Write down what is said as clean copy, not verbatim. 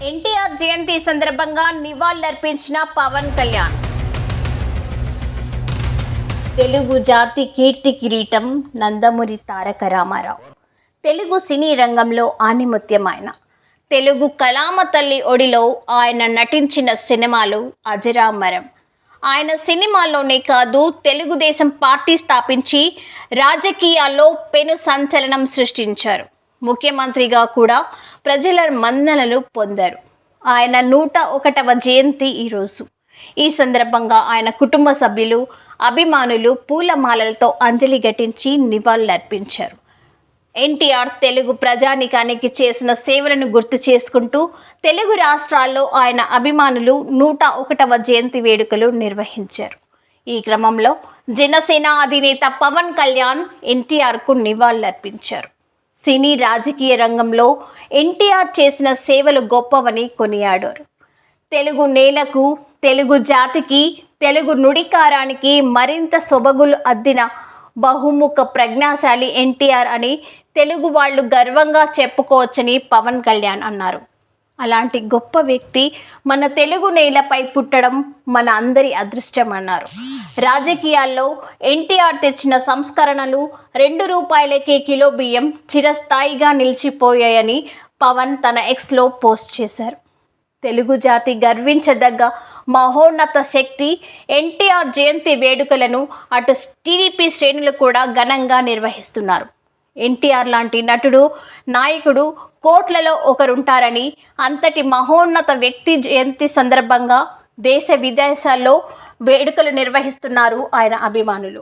ఎన్టీఆర్ జయంతి సందర్భంగా నివాళులర్పించిన పవన్ కళ్యాణ్. తెలుగు జాతి కీర్తి కిరీటం నందమూరి తారక రామారావు. తెలుగు సినీ రంగంలో ఆణిముత్యం ఆయన. తెలుగు కళామ తల్లి ఒడిలో ఆయన నటించిన సినిమాలు అజరామరం. ఆయన సినిమాల్లోనే కాదు, తెలుగుదేశం పార్టీ స్థాపించి రాజకీయాల్లో పెను సంచలనం సృష్టించారు. ముఖ్యమంత్రిగా కూడా ప్రజల మన్ననలు పొందారు. ఆయన 101వ జయంతి ఈరోజు. ఈ సందర్భంగా ఆయన కుటుంబ సభ్యులు, అభిమానులు పూలమాలలతో అంజలి ఘటించి నివాళులర్పించారు. ఎన్టీఆర్ తెలుగు ప్రజానీకానికి చేసిన సేవలను గుర్తు చేసుకుంటూ తెలుగు రాష్ట్రాల్లో ఆయన అభిమానులు 101వ జయంతి వేడుకలు నిర్వహించారు. ఈ క్రమంలో జనసేన అధినేత పవన్ కళ్యాణ్ ఎన్టీఆర్కు నివాళులర్పించారు. సినీ రాజకీయ రంగంలో ఎన్టీఆర్ చేసిన సేవలు గొప్పవని కొనియాడారు. తెలుగు నేలకు, తెలుగు జాతికి, తెలుగు నుడికారానికి మరింత సొబగులు అద్దిన బహుముఖ ప్రజ్ఞాశాలి ఎన్టీఆర్ అని తెలుగు వాళ్ళు గర్వంగా చెప్పుకోవచ్చని పవన్ కళ్యాణ్ అన్నారు. అలాంటి గొప్ప వ్యక్తి మన తెలుగు నేలపై పుట్టడం మన అందరి అదృష్టం అన్నారు. రాజకీయాల్లో ఎన్టీఆర్ తెచ్చిన సంస్కరణలు, 2 రూపాయలకే కిలో బియ్యం చిరస్థాయిగా నిలిచిపోయాయని పవన్ తన ఎక్స్లో పోస్ట్ చేశారు. తెలుగు జాతి గర్వించదగ్గ మహోన్నత శక్తి ఎన్టీఆర్ జయంతి వేడుకలను అటు టీడీపీ శ్రేణులు కూడా ఘనంగా నిర్వహిస్తున్నారు. ఎన్టీఆర్ లాంటి నటుడు, నాయకుడు కోట్లలో ఒకరుంటారని, అంతటి మహోన్నత వ్యక్తి జయంతి సందర్భంగా దేశ విదేశాల్లో వేడుకలు నిర్వహిస్తున్నారు ఆయన అభిమానులు.